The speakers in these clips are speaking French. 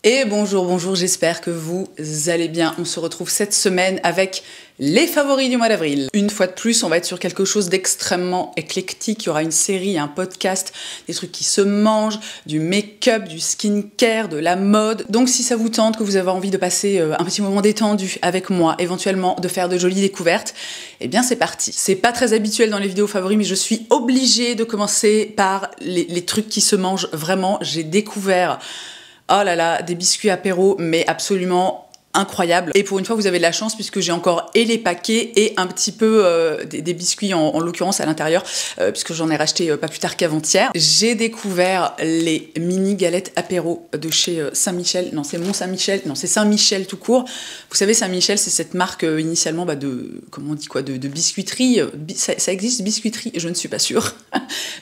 Et bonjour, j'espère que vous allez bien. On se retrouve cette semaine avec les favoris du mois d'avril. Une fois de plus, on va être sur quelque chose d'extrêmement éclectique. Il y aura une série, un podcast, des trucs qui se mangent, du make-up, du skincare, de la mode. Donc si ça vous tente, que vous avez envie de passer un petit moment détendu avec moi, éventuellement de faire de jolies découvertes, eh bien c'est parti. C'est pas très habituel dans les vidéos favoris, mais je suis obligée de commencer par les trucs qui se mangent vraiment. J'ai découvert... oh là là, des biscuits apéro, mais absolument incroyables. Et pour une fois, vous avez de la chance puisque j'ai encore et les paquets et un petit peu des biscuits en l'occurrence à l'intérieur, puisque j'en ai racheté pas plus tard qu'avant-hier. J'ai découvert les mini galettes apéro de chez Saint-Michel. Non, c'est Mont-Saint-Michel. Non, c'est Saint-Michel tout court. Vous savez, Saint-Michel, c'est cette marque initialement de, comment on dit quoi, de biscuiterie. Ça existe, biscuiterie, je ne suis pas sûre.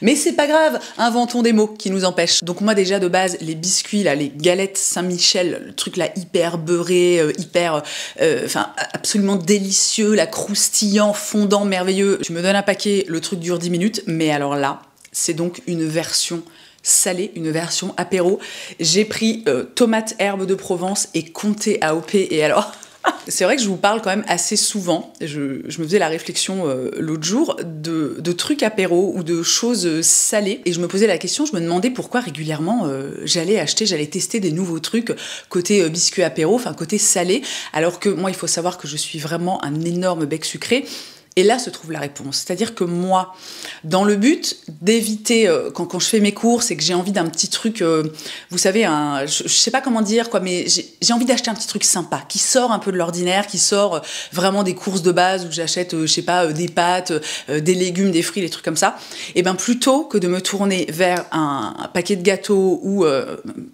Mais c'est pas grave, inventons des mots qui nous empêchent. Donc moi déjà de base, les biscuits là, les galettes Saint-Michel, le truc là hyper beurré, absolument délicieux, la croustillant, fondant, merveilleux. Tu me donnes un paquet, le truc dure 10 minutes, mais alors là, c'est donc une version salée, une version apéro. J'ai pris tomate, herbe de Provence et comté AOP, et alors... c'est vrai que je vous parle quand même assez souvent, je me faisais la réflexion l'autre jour, de trucs apéro ou de choses salées, et je me posais la question, je me demandais pourquoi régulièrement j'allais tester des nouveaux trucs côté biscuit apéro, enfin côté salé, alors que moi il faut savoir que je suis vraiment un énorme bec sucré. Et là se trouve la réponse. C'est-à-dire que moi, dans le but d'éviter, quand je fais mes courses et que j'ai envie d'un petit truc, vous savez, je sais pas comment dire, quoi, mais j'ai envie d'acheter un petit truc sympa, qui sort un peu de l'ordinaire, qui sort vraiment des courses de base où j'achète, je sais pas, des pâtes, des légumes, des fruits, des trucs comme ça. Et bien plutôt que de me tourner vers un paquet de gâteaux ou,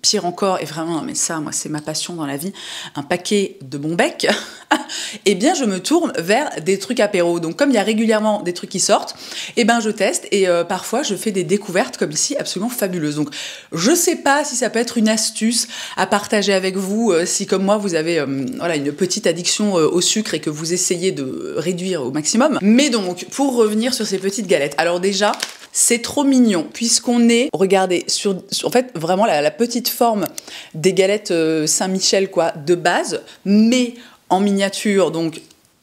pire encore, et vraiment, mais ça, moi, c'est ma passion dans la vie, un paquet de bon bec, et bien je me tourne vers des trucs apéro. Donc comme il y a régulièrement des trucs qui sortent, et ben je teste et parfois je fais des découvertes comme ici absolument fabuleuses. Donc je sais pas si ça peut être une astuce à partager avec vous si comme moi vous avez une petite addiction au sucre et que vous essayez de réduire au maximum. Mais donc pour revenir sur ces petites galettes, alors déjà c'est trop mignon puisqu'on est, regardez, sur en fait vraiment la petite forme des galettes Saint-Michel quoi de base, mais en miniature, donc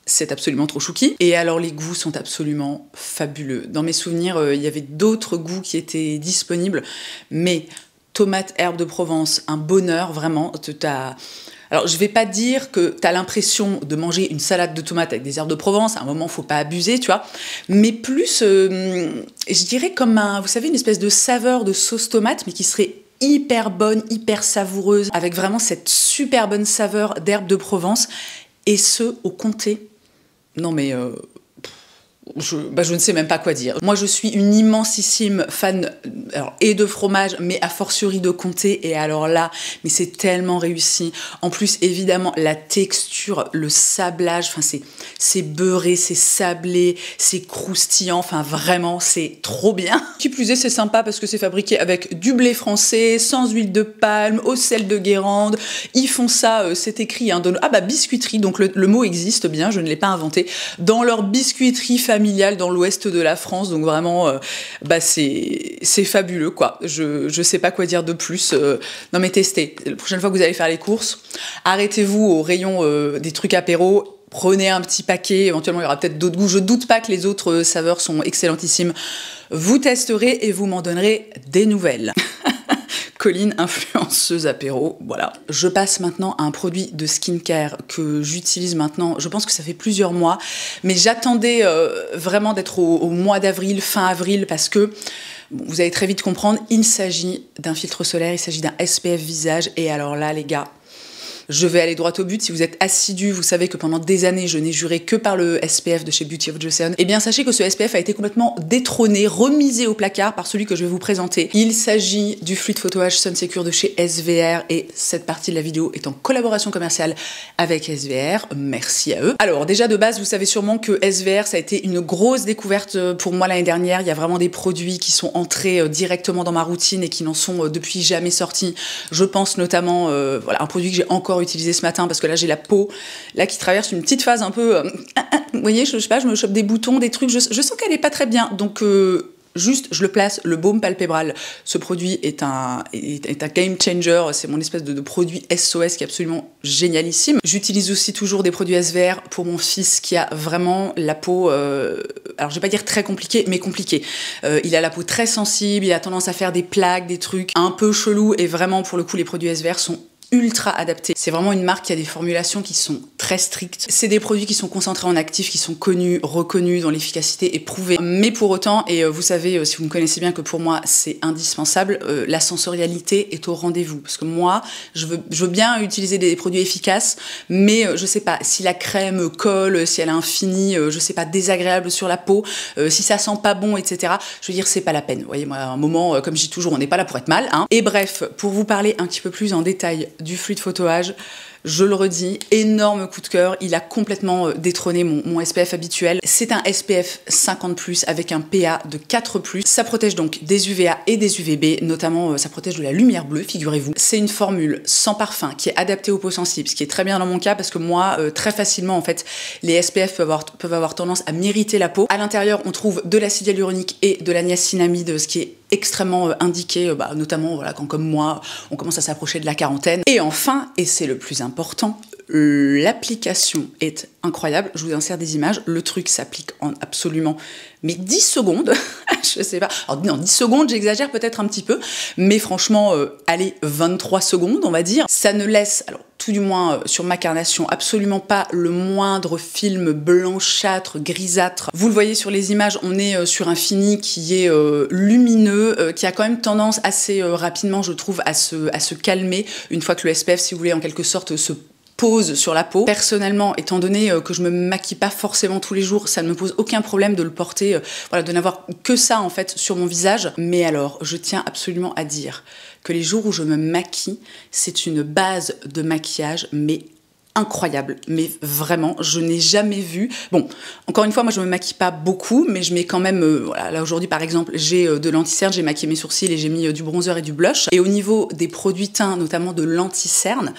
c'est absolument trop chouki. Et alors les goûts sont absolument fabuleux. Dans mes souvenirs, il y avait d'autres goûts qui étaient disponibles, mais tomate, herbe de Provence, un bonheur vraiment. Alors je vais pas dire que t'as l'impression de manger une salade de tomates avec des herbes de Provence, à un moment faut pas abuser, tu vois, mais plus, je dirais comme vous savez, une espèce de saveur de sauce tomate, mais qui serait hyper bonne, hyper savoureuse, avec vraiment cette super bonne saveur d'herbe de Provence, et ce, au comté. Non mais... je ne sais même pas quoi dire. Moi, je suis une immensissime fan et de fromage, mais a fortiori de comté. Et alors là, mais c'est tellement réussi. En plus, évidemment, la texture, le sablage, enfin, c'est beurré, c'est sablé, c'est croustillant. Enfin, vraiment, c'est trop bien. Qui plus est, c'est sympa parce que c'est fabriqué avec du blé français, sans huile de palme, au sel de Guérande. Ils font ça, c'est écrit, hein, biscuiterie. Donc le mot existe bien, je ne l'ai pas inventé. Dans leur biscuiterie familiale dans l'ouest de la France, donc vraiment c'est fabuleux quoi. Je sais pas quoi dire de plus. Non mais testez. La prochaine fois que vous allez faire les courses, arrêtez-vous au rayon des trucs apéro, prenez un petit paquet, éventuellement il y aura peut-être d'autres goûts. Je doute pas que les autres saveurs sont excellentissimes. Vous testerez et vous m'en donnerez des nouvelles. Colline, influenceuse apéro, voilà. Je passe maintenant à un produit de skincare que j'utilise maintenant, je pense que ça fait plusieurs mois, mais j'attendais vraiment d'être au mois d'avril, fin avril, parce que, bon, vous allez très vite comprendre, il s'agit d'un filtre solaire, il s'agit d'un SPF visage, et alors là, les gars, je vais aller droit au but. Si vous êtes assidus, vous savez que pendant des années, je n'ai juré que par le SPF de chez Beauty of Joseon. Eh bien, sachez que ce SPF a été complètement détrôné, remisé au placard par celui que je vais vous présenter. Il s'agit du fluide photoage Sun Secure de chez SVR et cette partie de la vidéo est en collaboration commerciale avec SVR. Merci à eux. Alors, déjà de base, vous savez sûrement que SVR, ça a été une grosse découverte pour moi l'année dernière. Il y a vraiment des produits qui sont entrés directement dans ma routine et qui n'en sont depuis jamais sortis. Je pense notamment, un produit que j'ai encore utilisé ce matin parce que là j'ai la peau là qui traverse une petite phase un peu vous voyez, je sais pas, je me chope des boutons, des trucs, je sens qu'elle est pas très bien, donc juste je le place, le baume palpébral. Ce produit est un game changer, c'est mon espèce de produit SOS qui est absolument génialissime. J'utilise aussi toujours des produits SVR pour mon fils qui a vraiment la peau, alors je vais pas dire très compliquée, mais compliquée. Il a la peau très sensible, il a tendance à faire des plaques, des trucs un peu chelous, et vraiment pour le coup les produits SVR sont ultra adapté. C'est vraiment une marque qui a des formulations qui sont très strictes. C'est des produits qui sont concentrés en actifs, qui sont connus, reconnus, dont l'efficacité est prouvée. Mais pour autant, et vous savez, si vous me connaissez bien, que pour moi c'est indispensable, la sensorialité est au rendez-vous. Parce que moi, je veux bien utiliser des produits efficaces, mais je sais pas, si la crème colle, si elle a un fini, je sais pas, désagréable sur la peau, si ça sent pas bon, etc. Je veux dire, c'est pas la peine. Vous voyez, moi, à un moment, comme je dis toujours, on n'est pas là pour être mal, hein. Et bref, pour vous parler un petit peu plus en détail du fluide photoage, je le redis, énorme coup de cœur, il a complètement détrôné mon SPF habituel. C'est un SPF 50+, avec un PA de 4+. Ça protège donc des UVA et des UVB, notamment ça protège de la lumière bleue, figurez-vous. C'est une formule sans parfum qui est adaptée aux peaux sensibles, ce qui est très bien dans mon cas parce que moi, très facilement, en fait, les SPF peuvent avoir tendance à m'irriter la peau. À l'intérieur, on trouve de l'acide hyaluronique et de la niacinamide, ce qui est extrêmement indiqué, notamment voilà, quand comme moi, on commence à s'approcher de la quarantaine. Et enfin, et c'est le plus important, l'application est incroyable. Je vous insère des images. Le truc s'applique en absolument 10 secondes. Je sais pas. Alors, non, 10 secondes, j'exagère peut-être un petit peu. Mais franchement, allez, 23 secondes, on va dire. Ça ne laisse, alors tout du moins sur ma carnation, absolument pas le moindre film blanchâtre, grisâtre. Vous le voyez sur les images, on est sur un fini qui est lumineux, qui a quand même tendance assez rapidement, je trouve, à se calmer une fois que le SPF, si vous voulez, en quelque sorte, se pose sur la peau. Personnellement, étant donné que je me maquille pas forcément tous les jours, ça ne me pose aucun problème de le porter, voilà, de n'avoir que ça en fait sur mon visage. Mais alors, je tiens absolument à dire que les jours où je me maquille, c'est une base de maquillage, mais incroyable, mais vraiment, je n'ai jamais vu. Bon, encore une fois, moi je me maquille pas beaucoup, mais je mets quand même, voilà, là aujourd'hui par exemple, j'ai de l'anti-cerne, j'ai maquillé mes sourcils et j'ai mis du bronzer et du blush. Et au niveau des produits teints, notamment de l'anti-cerne,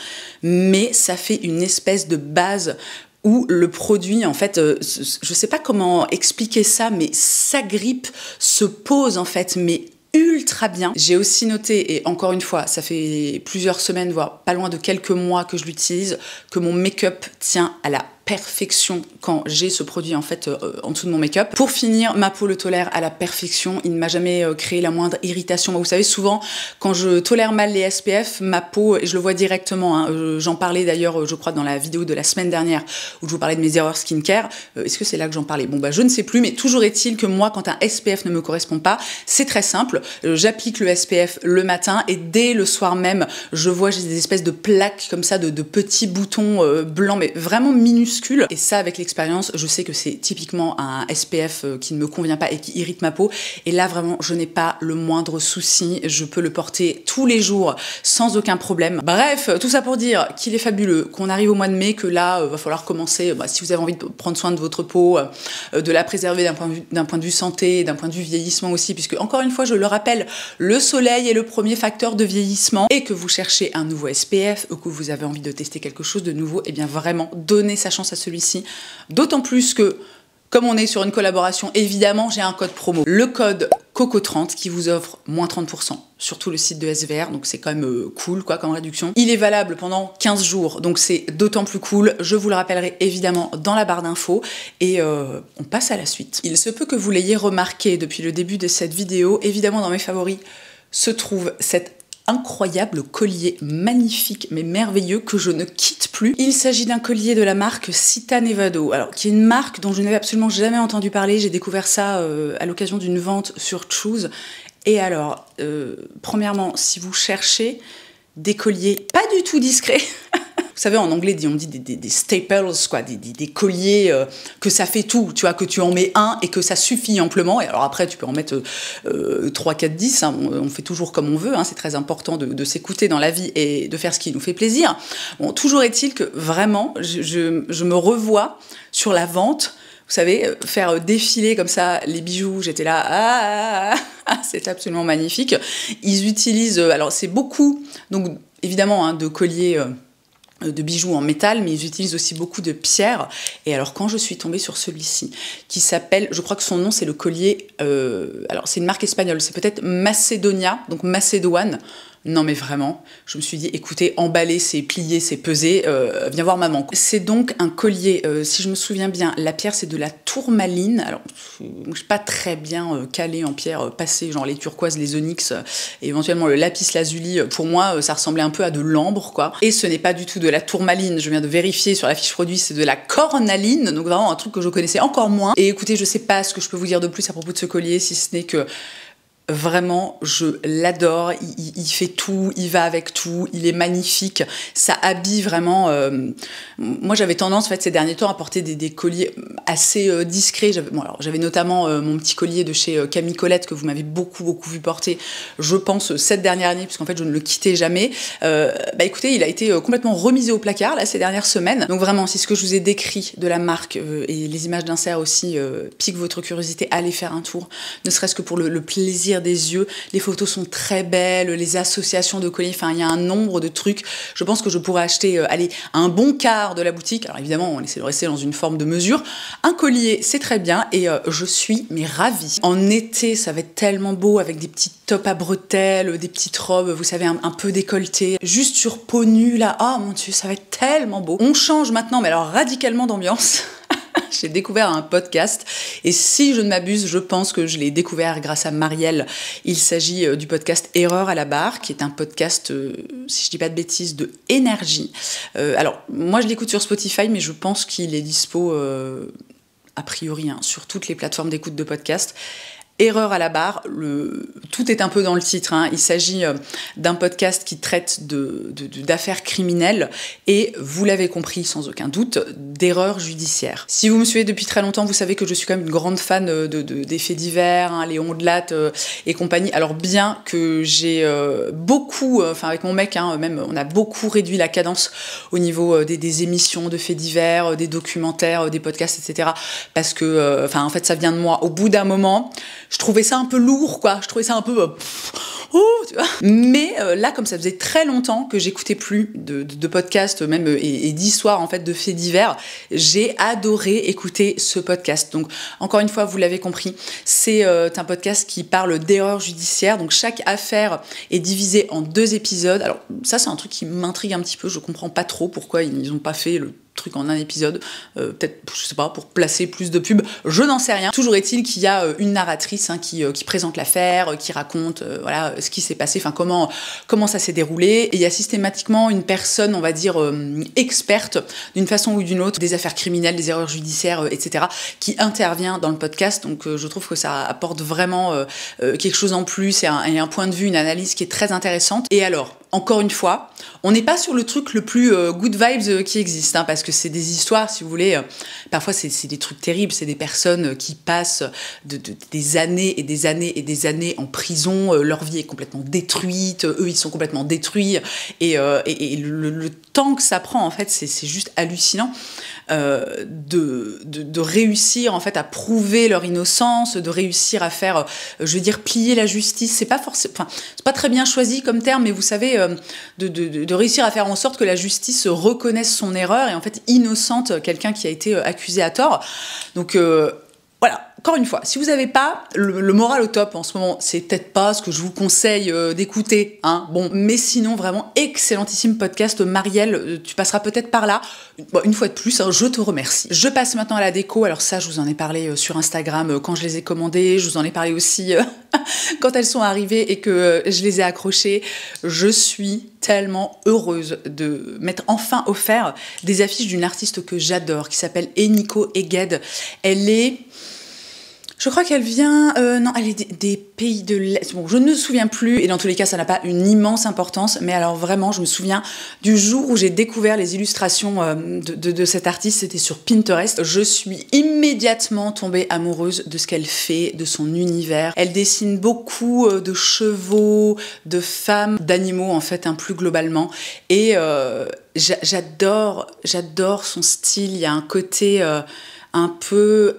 mais ça fait une espèce de base où le produit, en fait, je sais pas comment expliquer ça, mais s'agrippe, se pose en fait, mais ultra bien. J'ai aussi noté, et encore une fois, ça fait plusieurs semaines, voire pas loin de quelques mois que je l'utilise, que mon make-up tient à la perfection quand j'ai ce produit en fait en dessous de mon make-up. Pour finir, ma peau le tolère à la perfection, il ne m'a jamais créé la moindre irritation. Vous savez, souvent quand je tolère mal les SPF, ma peau, et je le vois directement, hein, j'en parlais d'ailleurs je crois dans la vidéo de la semaine dernière où je vous parlais de mes erreurs skincare, est-ce que c'est là que j'en parlais? Bon bah je ne sais plus, mais toujours est-il que moi quand un SPF ne me correspond pas, c'est très simple, j'applique le SPF le matin et dès le soir même, je vois j'ai des espèces de plaques comme ça, de petits boutons blancs, mais vraiment minuscules. Et ça, avec l'expérience, je sais que c'est typiquement un SPF qui ne me convient pas et qui irrite ma peau. Et là, vraiment, je n'ai pas le moindre souci. Je peux le porter tous les jours sans aucun problème. Bref, tout ça pour dire qu'il est fabuleux, qu'on arrive au mois de mai, que là, va falloir commencer, si vous avez envie de prendre soin de votre peau, de la préserver d'un point de vue santé, d'un point de vue vieillissement aussi, puisque, encore une fois, je le rappelle, le soleil est le premier facteur de vieillissement, et que vous cherchez un nouveau SPF, ou que vous avez envie de tester quelque chose de nouveau, et bien vraiment, donnez sa chance à celui-ci. D'autant plus que, comme on est sur une collaboration, évidemment, j'ai un code promo. Le code COCO30 qui vous offre moins 30% sur tout le site de SVR, donc c'est quand même cool quoi comme réduction. Il est valable pendant 15 jours, donc c'est d'autant plus cool. Je vous le rappellerai évidemment dans la barre d'infos et on passe à la suite. Il se peut que vous l'ayez remarqué depuis le début de cette vidéo, évidemment dans mes favoris se trouve cette incroyable collier magnifique mais merveilleux que je ne quitte plus. Il s'agit d'un collier de la marque Sita Nevado, alors qui est une marque dont je n'avais absolument jamais entendu parler. J'ai découvert ça à l'occasion d'une vente sur Choose. Et alors, premièrement, si vous cherchez des colliers pas du tout discrets, vous savez, en anglais, on dit des staples, quoi, des colliers que ça fait tout, tu vois, que tu en mets un et que ça suffit amplement. Et alors après, tu peux en mettre 3, 4, 10. Hein, on fait toujours comme on veut. Hein, c'est très important de s'écouter dans la vie et de faire ce qui nous fait plaisir. Bon, toujours est-il que vraiment, je me revois sur la vente. Vous savez, faire défiler comme ça les bijoux, j'étais là, c'est absolument magnifique. Ils utilisent, alors c'est beaucoup, donc évidemment, hein, de colliers de bijoux en métal, mais ils utilisent aussi beaucoup de pierres. Et alors quand je suis tombée sur celui-ci, qui s'appelle, je crois que son nom c'est le collier, alors c'est une marque espagnole, c'est peut-être Macedonia, donc Macédoine. Non mais vraiment, je me suis dit, écoutez, emballer, c'est plier, c'est peser, viens voir maman. C'est donc un collier, si je me souviens bien, la pierre c'est de la tourmaline. Alors, je suis pas très bien calée en pierre passée, genre les turquoises, les onyx, et éventuellement le lapis lazuli. Pour moi, ça ressemblait un peu à de l'ambre, quoi. Et ce n'est pas du tout de la tourmaline, je viens de vérifier sur la fiche produit, c'est de la cornaline, donc vraiment un truc que je connaissais encore moins. Et écoutez, je sais pas ce que je peux vous dire de plus à propos de ce collier, si ce n'est que vraiment, je l'adore, il fait tout, il va avec tout, il est magnifique, ça habille vraiment... Moi, j'avais tendance, en fait, ces derniers temps, à porter des colliers assez discrets. J'avais notamment mon petit collier de chez Camille Colette, que vous m'avez beaucoup vu porter, je pense, cette dernière année, puisqu'en fait, je ne le quittais jamais. Écoutez, il a été complètement remisé au placard, là, ces dernières semaines. Donc vraiment, si ce que je vous ai décrit de la marque et les images d'insert aussi piquent votre curiosité, allez faire un tour, ne serait-ce que pour le plaisir des yeux. Les photos sont très belles, les associations de colliers, enfin il y a un nombre de trucs. Je pense que je pourrais acheter un bon quart de la boutique. Alors évidemment, on essaie de rester dans une forme de mesure. Un collier, c'est très bien et je suis ravie. En été, ça va être tellement beau avec des petits tops à bretelles, des petites robes, vous savez, un peu décolletées, juste sur peau nue là. Oh mon Dieu, ça va être tellement beau. On change maintenant, mais alors radicalement d'ambiance. J'ai découvert un podcast et si je ne m'abuse, je pense que je l'ai découvert grâce à Marielle. Il s'agit du podcast Erreur à la barre, qui est un podcast, si je dis pas de bêtises, de énergie. Alors, moi je l'écoute sur Spotify, mais je pense qu'il est dispo a priori sur toutes les plateformes d'écoute de podcast. Erreur à la barre, tout est un peu dans le titre. Il s'agit d'un podcast qui traite d'affaires criminelles et, vous l'avez compris sans aucun doute, d'erreurs judiciaires. Si vous me suivez depuis très longtemps, vous savez que je suis quand même une grande fan des faits divers, les ondelates et compagnie. Alors bien que j'ai beaucoup, avec mon mec, même on a beaucoup réduit la cadence au niveau des émissions de faits divers, des documentaires, des podcasts, etc. Parce que, en fait, ça vient de moi. Au bout d'un moment, je trouvais ça un peu lourd, quoi. Je trouvais ça un peu... tu vois. Mais là, comme ça faisait très longtemps que j'écoutais plus de podcasts, même et d'histoires, en fait, de faits divers, j'ai adoré écouter ce podcast. Donc, encore une fois, vous l'avez compris, c'est un podcast qui parle d'erreurs judiciaires. Donc, chaque affaire est divisée en 2 épisodes. Alors, ça, c'est un truc qui m'intrigue un petit peu. Je comprends pas trop pourquoi ils ont pas fait le truc en un épisode, peut-être, je sais pas, pour placer plus de pubs, je n'en sais rien. Toujours est-il qu'il y a une narratrice qui présente l'affaire, qui raconte ce qui s'est passé, comment ça s'est déroulé, et il y a systématiquement une personne, on va dire, experte, d'une façon ou d'une autre, des affaires criminelles, des erreurs judiciaires, etc., qui intervient dans le podcast. Donc je trouve que ça apporte vraiment quelque chose en plus, et un point de vue, une analyse qui est très intéressante. Et alors, encore une fois, on n'est pas sur le truc le plus good vibes qui existe, parce que c'est des histoires, si vous voulez, parfois c'est des trucs terribles, c'est des personnes qui passent des années et des années et des années en prison, leur vie est complètement détruite, eux ils sont complètement détruits, et le temps que ça prend, en fait, c'est juste hallucinant. De réussir en fait à prouver leur innocence, de réussir à faire, je veux dire, plier la justice. C'est pas forcément, c'est pas très bien choisi comme terme, mais vous savez, de réussir à faire en sorte que la justice reconnaisse son erreur et en fait innocente quelqu'un qui a été accusé à tort. Donc voilà. Encore une fois, si vous n'avez pas le moral au top en ce moment, c'est peut-être pas ce que je vous conseille d'écouter, Bon, mais sinon, vraiment, excellentissime podcast. Marielle, tu passeras peut-être par là. Une fois de plus, je te remercie. Je passe maintenant à la déco. Alors ça, je vous en ai parlé sur Instagram quand je les ai commandées. Je vous en ai parlé aussi quand elles sont arrivées et que je les ai accrochées. Je suis tellement heureuse de m'être enfin offert des affiches d'une artiste que j'adore, qui s'appelle Eniko Eged. Je crois qu'elle vient... non, elle est des pays de l'Est. Bon, je ne me souviens plus, et dans tous les cas, ça n'a pas une immense importance, mais alors vraiment, je me souviens du jour où j'ai découvert les illustrations de cette artiste, c'était sur Pinterest. Je suis immédiatement tombée amoureuse de ce qu'elle fait, de son univers. Elle dessine beaucoup de chevaux, de femmes, d'animaux, en fait, plus globalement. Et j'adore son style. Il y a un côté un peu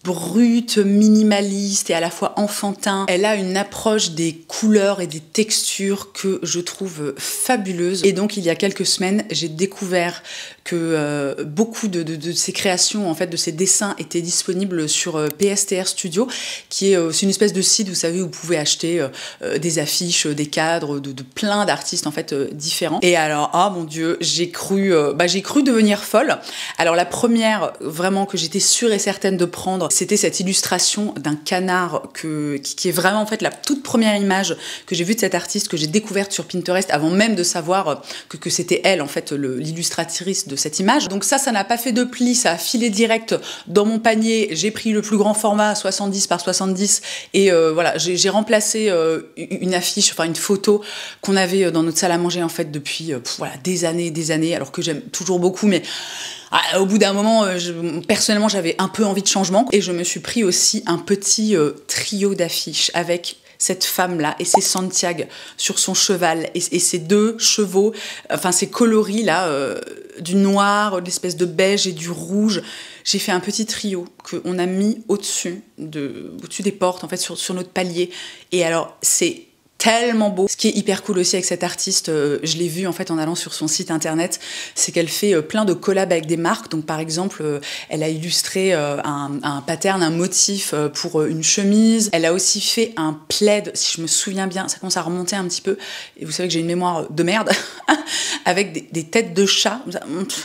brut, minimaliste et à la fois enfantin. Elle a une approche des couleurs et des textures que je trouve fabuleuse. Et donc il y a quelques semaines, j'ai découvert que beaucoup de ses créations, en fait, de ses dessins étaient disponibles sur PSTR Studio, qui est c'est une espèce de site, vous savez, où vous pouvez acheter des affiches, des cadres de plein d'artistes en fait différents. Et alors, ah mon Dieu, j'ai cru devenir folle. Alors la première vraiment que j'étais sûre et certaine de prendre, c'était cette illustration d'un canard qui est vraiment en fait la toute première image que j'ai vue de cette artiste, que j'ai découverte sur Pinterest avant même de savoir que c'était elle en fait l'illustratrice de cette image. Donc ça n'a pas fait de pli, ça a filé direct dans mon panier. J'ai pris le plus grand format, 70 par 70, et voilà, j'ai remplacé une affiche, enfin une photo qu'on avait dans notre salle à manger en fait depuis voilà, des années, alors que j'aime toujours beaucoup, mais au bout d'un moment, personnellement, j'avais un peu envie de changement, et je me suis pris aussi un petit trio d'affiches avec cette femme-là et ses Santiago sur son cheval et ses deux chevaux, enfin ces coloris là, du noir, de l'espèce de beige et du rouge. J'ai fait un petit trio qu'on a mis au-dessus des portes, en fait, sur notre palier. Et alors, c'est tellement beau. Ce qui est hyper cool aussi avec cette artiste, je l'ai vu en fait en allant sur son site internet, c'est qu'elle fait plein de collabs avec des marques. Donc par exemple, elle a illustré un pattern, un motif pour une chemise. Elle a aussi fait un plaid, si je me souviens bien, ça commence à remonter un petit peu. Et vous savez que j'ai une mémoire de merde, avec des têtes de chat.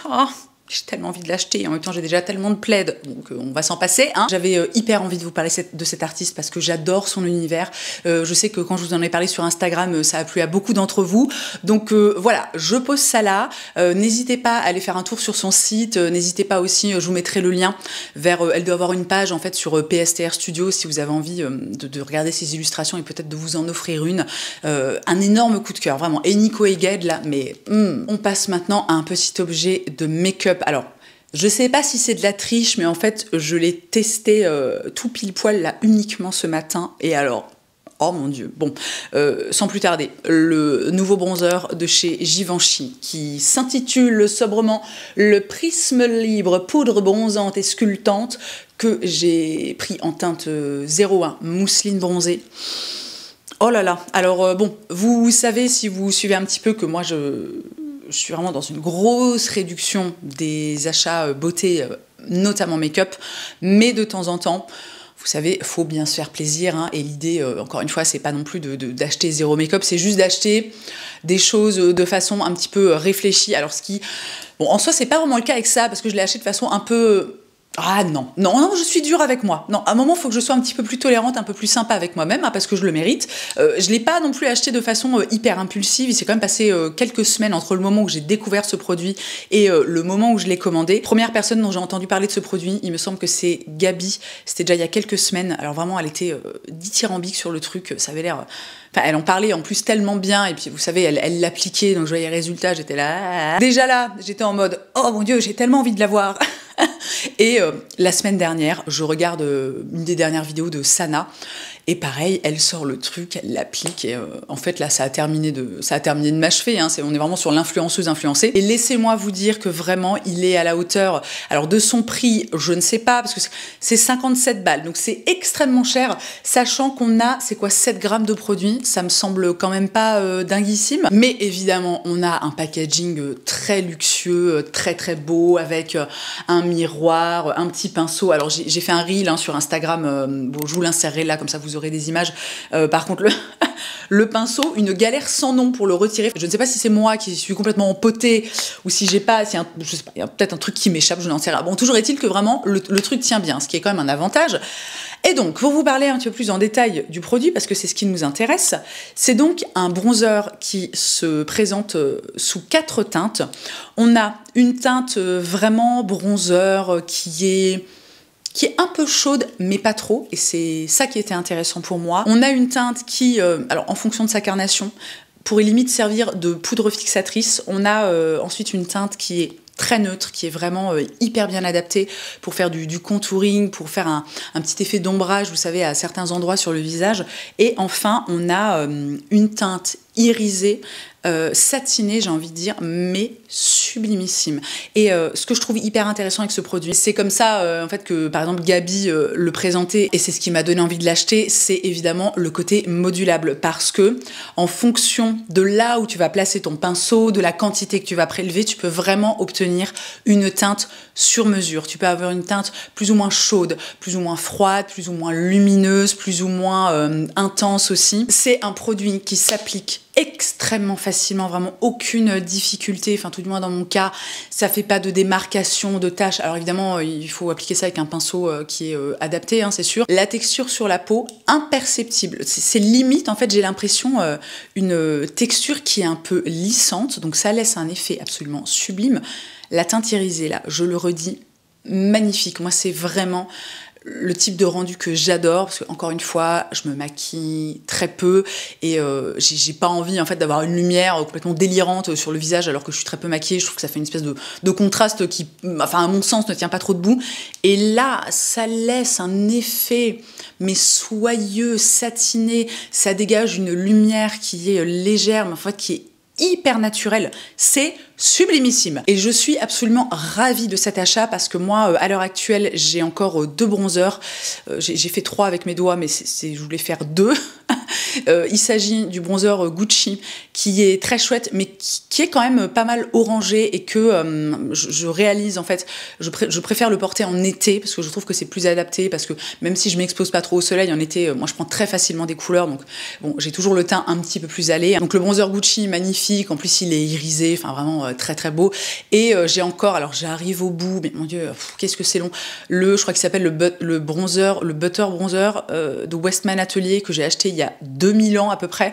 Oh, j'ai tellement envie de l'acheter, et en même temps j'ai déjà tellement de plaids, donc on va s'en passer, hein. J'avais hyper envie de vous parler de cette artiste parce que j'adore son univers. Je sais que quand je vous en ai parlé sur Instagram, ça a plu à beaucoup d'entre vous. Donc voilà, je pose ça là. N'hésitez pas à aller faire un tour sur son site. N'hésitez pas aussi, je vous mettrai le lien vers... elle doit avoir une page en fait sur PSTR Studio si vous avez envie de regarder ses illustrations et peut-être de vous en offrir une. Un énorme coup de cœur, vraiment. Et Nico Eged là, mais on passe maintenant à un petit objet de make-up. Alors, je sais pas si c'est de la triche, mais en fait, je l'ai testé tout pile poil là uniquement ce matin. Et alors, oh mon Dieu. Bon, sans plus tarder, le nouveau bronzer de chez Givenchy qui s'intitule sobrement le Prisme Libre Poudre Bronzante et Sculptante, que j'ai pris en teinte 01 mousseline bronzée. Oh là là. Alors bon, vous savez, si vous suivez un petit peu, que moi je suis vraiment dans une grosse réduction des achats beauté, notamment make-up, mais de temps en temps, vous savez, faut bien se faire plaisir, hein, et l'idée, encore une fois, c'est pas non plus d'acheter zéro make-up, c'est juste d'acheter des choses de façon un petit peu réfléchie. Alors bon, en soi, c'est pas vraiment le cas avec ça, parce que je l'ai acheté de façon un peu... Ah non, je suis dure avec moi. Non, à un moment, il faut que je sois un petit peu plus tolérante, un peu plus sympa avec moi-même, hein, parce que je le mérite. Je l'ai pas non plus acheté de façon hyper impulsive. Il s'est quand même passé quelques semaines entre le moment où j'ai découvert ce produit et le moment où je l'ai commandé. Première personne dont j'ai entendu parler de ce produit, il me semble que c'est Gabi. C'était déjà il y a quelques semaines. Alors vraiment, elle était dithyrambique sur le truc. Ça avait l'air... Enfin, elle en parlait en plus tellement bien, et puis vous savez, elle l'appliquait, donc je voyais les résultats, j'étais là... Déjà là, j'étais en mode « Oh mon Dieu, j'ai tellement envie de l'avoir !» Et la semaine dernière, je regarde une des dernières vidéos de Sana, et pareil, elle sort le truc, elle l'applique, et en fait là, ça a terminé de m'achever, hein, on est vraiment sur l'influenceuse influencée. Et laissez-moi vous dire que vraiment, il est à la hauteur, alors de son prix, je ne sais pas, parce que c'est 57 balles, donc c'est extrêmement cher, sachant qu'on a, c'est quoi, 7 grammes de produits, ça me semble quand même pas dinguissime, mais évidemment, on a un packaging très luxueux, très très beau, avec un miroir, un petit pinceau. Alors j'ai fait un reel, hein, sur Instagram, bon, je vous l'insérerai là, comme ça vous aurez des images. Par contre, le pinceau, une galère sans nom pour le retirer. Je ne sais pas si c'est moi qui suis complètement empotée, ou si j'ai pas, je sais pas, il y a peut-être un truc qui m'échappe, je n'en sais rien. Bon, toujours est-il que vraiment, le truc tient bien, ce qui est quand même un avantage. Et donc, pour vous parler un petit peu plus en détail du produit, parce que c'est ce qui nous intéresse, c'est donc un bronzer qui se présente sous 4 teintes. On a une teinte vraiment bronzer qui est un peu chaude, mais pas trop, et c'est ça qui était intéressant pour moi. On a une teinte qui, alors en fonction de sa carnation, pourrait limite servir de poudre fixatrice. On a ensuite une teinte qui est très neutre, qui est vraiment hyper bien adaptée pour faire du contouring, pour faire un petit effet d'ombrage, vous savez, à certains endroits sur le visage. Et enfin, on a une teinte irisée, satinée, j'ai envie de dire, mais sublimissime. Et ce que je trouve hyper intéressant avec ce produit, c'est comme ça en fait que par exemple Gabi le présentait, et c'est ce qui m'a donné envie de l'acheter, c'est évidemment le côté modulable, parce que en fonction de là où tu vas placer ton pinceau, de la quantité que tu vas prélever, tu peux vraiment obtenir une teinte sur mesure. Tu peux avoir une teinte plus ou moins chaude, plus ou moins froide, plus ou moins lumineuse, plus ou moins intense aussi. C'est un produit qui s'applique extrêmement facilement, vraiment aucune difficulté, enfin tout du moins dans mon cas, ça fait pas de démarcation, de taches. Alors évidemment, il faut appliquer ça avec un pinceau qui est adapté, hein, c'est sûr. La texture sur la peau, imperceptible. C'est limite, en fait, j'ai l'impression une texture qui est un peu lissante, donc ça laisse un effet absolument sublime. La teinte irisée, là, je le redis, magnifique. Moi, c'est vraiment le type de rendu que j'adore, parce que encore une fois, je me maquille très peu et j'ai pas envie en fait d'avoir une lumière complètement délirante sur le visage alors que je suis très peu maquillée. Je trouve que ça fait une espèce de contraste qui, enfin à mon sens, ne tient pas trop debout. Et là, ça laisse un effet mais soyeux, satiné. Ça dégage une lumière qui est légère, mais en fait qui est hyper naturel, c'est sublimissime. Et je suis absolument ravie de cet achat parce que moi, à l'heure actuelle, j'ai encore 2 bronzers. J'ai fait 3 avec mes doigts, mais je voulais faire 2. Il s'agit du bronzer Gucci qui est très chouette, mais qui est quand même pas mal orangé et que je réalise en fait, je préfère le porter en été parce que je trouve que c'est plus adapté, parce que même si je m'expose pas trop au soleil en été, moi je prends très facilement des couleurs, donc bon, j'ai toujours le teint un petit peu plus allé. Donc le bronzer Gucci, magnifique, en plus il est irisé, enfin vraiment très très beau. Et j'ai encore, alors j'arrive au bout, mais mon dieu, qu'est-ce que c'est long, je crois qu'il s'appelle le Butter Bronzer de Westman Atelier que j'ai acheté il y a 2000 ans à peu près,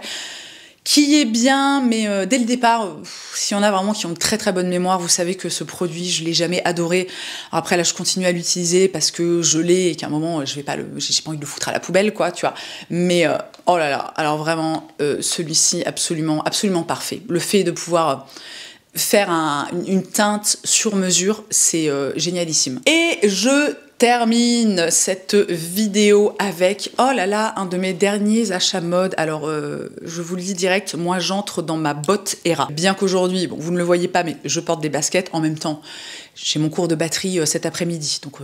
qui est bien, mais dès le départ, s'il y en a vraiment qui ont une très très bonne mémoire, vous savez que ce produit, je l'ai jamais adoré. Alors après là, je continue à l'utiliser parce que je l'ai et qu'à un moment, j'ai pas envie de le foutre à la poubelle, quoi, tu vois. Mais oh là là, alors vraiment, celui-ci, absolument, absolument parfait. Le fait de pouvoir faire une teinte sur mesure, c'est génialissime. Et je termine cette vidéo avec, oh là là, un de mes derniers achats mode. Alors, je vous le dis direct, moi j'entre dans ma botte Era. Bien qu'aujourd'hui, bon, vous ne le voyez pas, mais je porte des baskets en même temps. J'ai mon cours de batterie cet après-midi, donc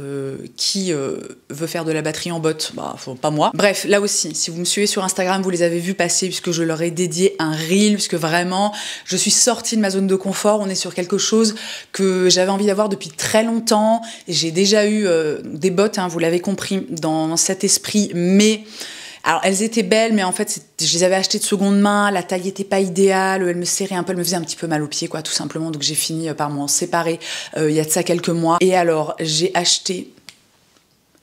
qui veut faire de la batterie en botte? Bah, pas moi. Bref, là aussi, si vous me suivez sur Instagram, vous les avez vus passer puisque je leur ai dédié un reel, puisque vraiment, je suis sortie de ma zone de confort. On est sur quelque chose que j'avais envie d'avoir depuis très longtemps. J'ai déjà eu des bottes, hein, vous l'avez compris, dans cet esprit, mais... Alors, elles étaient belles, mais en fait, je les avais achetées de seconde main, la taille était pas idéale, elle me serrait un peu, elle me faisait un petit peu mal aux pieds, quoi, tout simplement. Donc, j'ai fini par m'en séparer il y a de ça quelques mois. Et alors, j'ai acheté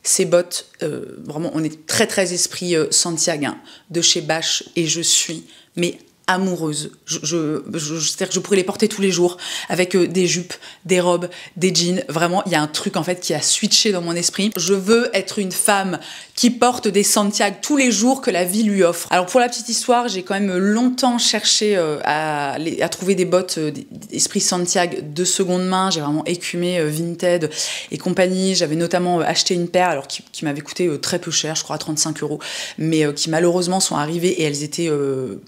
ces bottes, vraiment, on est très, très esprit Santiago, hein, de chez Bache, et je suis, mais amoureuse. C'est-à-dire que je pourrais les porter tous les jours avec des jupes, des robes, des jeans. Vraiment, il y a un truc en fait qui a switché dans mon esprit. Je veux être une femme qui porte des Santiago tous les jours que la vie lui offre. Alors pour la petite histoire, j'ai quand même longtemps cherché à trouver des bottes d'esprit Santiago de seconde main. J'ai vraiment écumé Vinted et compagnie. J'avais notamment acheté une paire alors qui m'avait coûté très peu cher, je crois à 35 €, mais qui malheureusement sont arrivées et elles étaient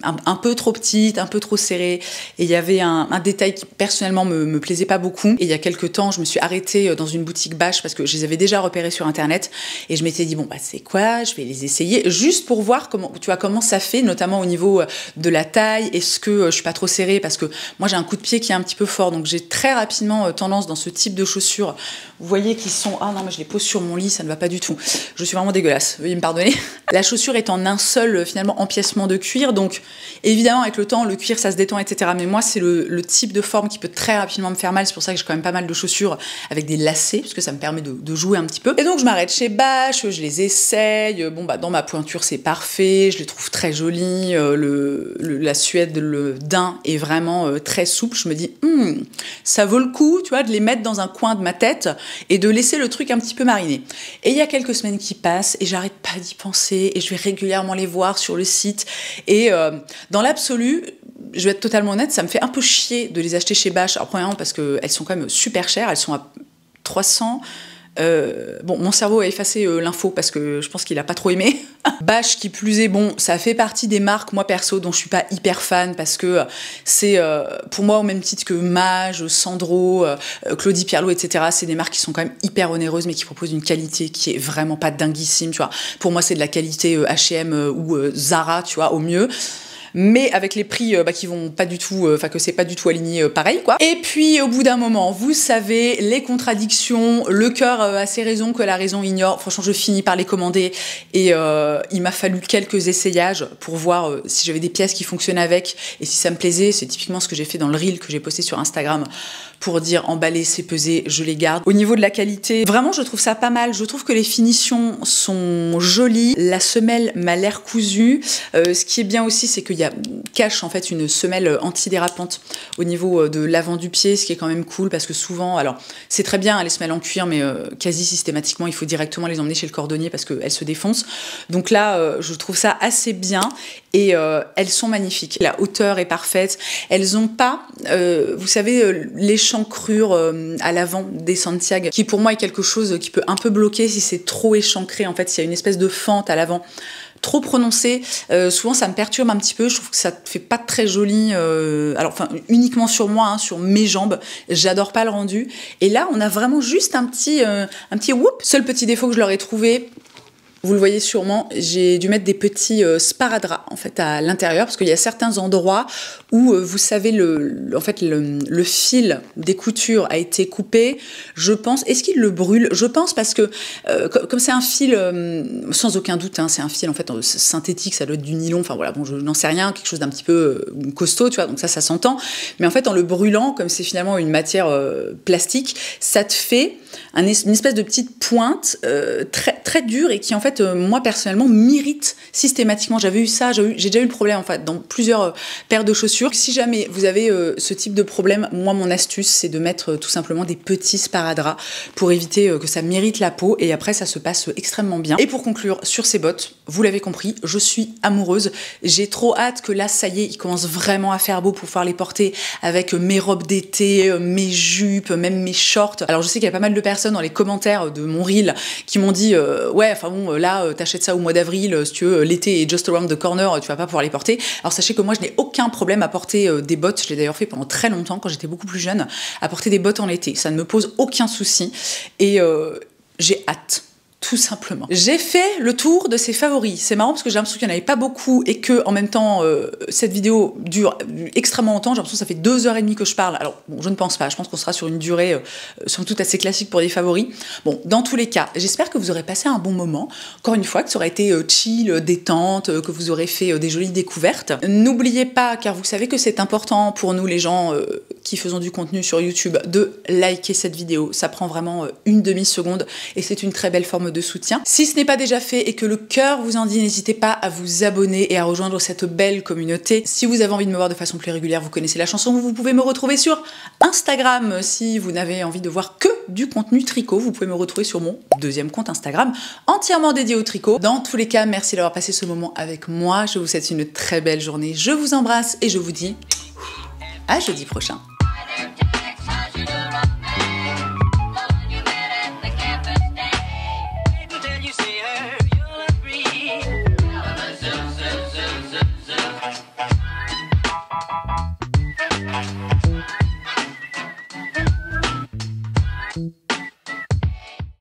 un peu trop petites, un peu trop serrées, et il y avait un détail qui personnellement me plaisait pas beaucoup. Et il y a quelques temps, je me suis arrêtée dans une boutique Bache parce que je les avais déjà repérées sur internet et je m'étais dit bon bah c'est quoi, je vais les essayer juste pour voir comment ça fait, notamment au niveau de la taille. Est-ce que je suis pas trop serrée, parce que moi j'ai un coup de pied qui est un petit peu fort, donc j'ai très rapidement tendance dans ce type de chaussures, vous voyez, qui sont, ah non mais je les pose sur mon lit, ça ne va pas du tout, je suis vraiment dégueulasse, veuillez me pardonner. La chaussure est en un seul finalement empiècement de cuir, donc évidemment avec le temps le cuir ça se détend, etc. Mais moi c'est le type de forme qui peut très rapidement me faire mal. C'est pour ça que j'ai quand même pas mal de chaussures avec des lacets, parce que ça me permet de jouer un petit peu. Et donc je m'arrête chez Bache, je les essaye. Bon bah dans ma pointure c'est parfait, je les trouve très jolies. La suède, le daim est vraiment très souple. Je me dis ça vaut le coup, tu vois, de les mettre dans un coin de ma tête et de laisser le truc un petit peu mariner. Et il y a quelques semaines qui passent et j'arrête pas d'y penser et je vais régulièrement les voir sur le site. Et dans l'absolu, je vais être totalement honnête, ça me fait un peu chier de les acheter chez Bache. Alors premièrement parce qu'elles sont quand même super chères, elles sont à 300 Bon, mon cerveau a effacé l'info parce que je pense qu'il a pas trop aimé. Bâche qui plus est, bon, ça fait partie des marques, moi perso, dont je suis pas hyper fan parce que c'est pour moi au même titre que Mage, Sandro, Claudie Pierlot, etc. C'est des marques qui sont quand même hyper onéreuses mais qui proposent une qualité qui est vraiment pas dinguissime, tu vois. Pour moi, c'est de la qualité H&M ou Zara, tu vois, au mieux. Mais avec les prix qui vont pas du tout, enfin que c'est pas du tout aligné pareil quoi. Et puis au bout d'un moment, vous savez, les contradictions, le cœur a ses raisons que la raison ignore. Franchement, je finis par les commander et il m'a fallu quelques essayages pour voir si j'avais des pièces qui fonctionnaient avec et si ça me plaisait. C'est typiquement ce que j'ai fait dans le reel que j'ai posté sur Instagram pour dire emballer, c'est pesé, je les garde. Au niveau de la qualité, vraiment je trouve ça pas mal. Je trouve que les finitions sont jolies. La semelle m'a l'air cousue. Ce qui est bien aussi, c'est qu'il y a cache en fait une semelle antidérapante au niveau de l'avant du pied, ce qui est quand même cool parce que souvent, alors c'est très bien les semelles en cuir, mais quasi systématiquement il faut directement les emmener chez le cordonnier parce qu'elles se défoncent. Donc là, je trouve ça assez bien et elles sont magnifiques. La hauteur est parfaite. Elles ont pas, vous savez, l'échancrure à l'avant des Santiago, qui pour moi est quelque chose qui peut un peu bloquer si c'est trop échancré. En fait, s'il y a une espèce de fente à l'avant trop prononcée, souvent ça me perturbe un petit peu. Je trouve que ça fait pas très joli, alors enfin uniquement sur moi, hein, sur mes jambes, j'adore pas le rendu. Et là on a vraiment juste un petit whoop. Seul petit défaut que je leur ai trouvé, vous le voyez sûrement, j'ai dû mettre des petits sparadraps en fait à l'intérieur parce qu'il y a certains endroits où vous savez le fil des coutures a été coupé. Je pense, est-ce qu'il le brûle? Je pense parce que comme c'est un fil sans aucun doute, hein, c'est un fil en fait synthétique, ça doit être du nylon. Enfin voilà, bon je n'en sais rien, quelque chose d'un petit peu costaud, tu vois. Donc ça s'entend. Mais en fait en le brûlant, comme c'est finalement une matière plastique, ça te fait une espèce de petite pointe très très dure et qui en fait moi personnellement m'irrite systématiquement. J'ai déjà eu le problème en fait dans plusieurs paires de chaussures. Si jamais vous avez ce type de problème, moi mon astuce c'est de mettre tout simplement des petits sparadraps pour éviter que ça m'irrite la peau et après ça se passe extrêmement bien. Et pour conclure sur ces bottes, vous l'avez compris, je suis amoureuse. J'ai trop hâte que là ça y est, il commence vraiment à faire beau pour pouvoir les porter avec mes robes d'été, mes jupes, même mes shorts. Alors je sais qu'il y a pas mal de personnes dans les commentaires de mon reel qui m'ont dit ouais enfin bon là t'achètes ça au mois d'avril si tu veux, l'été est just around the corner, tu vas pas pouvoir les porter. Alors sachez que moi je n'ai aucun problème à porter des bottes, je l'ai d'ailleurs fait pendant très longtemps quand j'étais beaucoup plus jeune, à porter des bottes en été, ça ne me pose aucun souci et j'ai hâte. Tout simplement. J'ai fait le tour de ses favoris. C'est marrant parce que j'ai l'impression qu'il n'y en avait pas beaucoup et que en même temps cette vidéo dure extrêmement longtemps. J'ai l'impression que ça fait 2h30 que je parle. Alors bon, je ne pense pas. Je pense qu'on sera sur une durée somme toute assez classique pour des favoris. Bon, dans tous les cas, j'espère que vous aurez passé un bon moment. Encore une fois, que ça aura été chill, détente, que vous aurez fait des jolies découvertes. N'oubliez pas, car vous savez que c'est important pour nous les gens qui faisons du contenu sur YouTube, de liker cette vidéo. Ça prend vraiment une demi-seconde et c'est une très belle forme de soutien. Si ce n'est pas déjà fait et que le cœur vous en dit, n'hésitez pas à vous abonner et à rejoindre cette belle communauté. Si vous avez envie de me voir de façon plus régulière, vous connaissez la chanson, vous pouvez me retrouver sur Instagram. Si vous n'avez envie de voir que du contenu tricot, vous pouvez me retrouver sur mon deuxième compte Instagram, entièrement dédié au tricot. Dans tous les cas, merci d'avoir passé ce moment avec moi. Je vous souhaite une très belle journée. Je vous embrasse et je vous dis à jeudi prochain.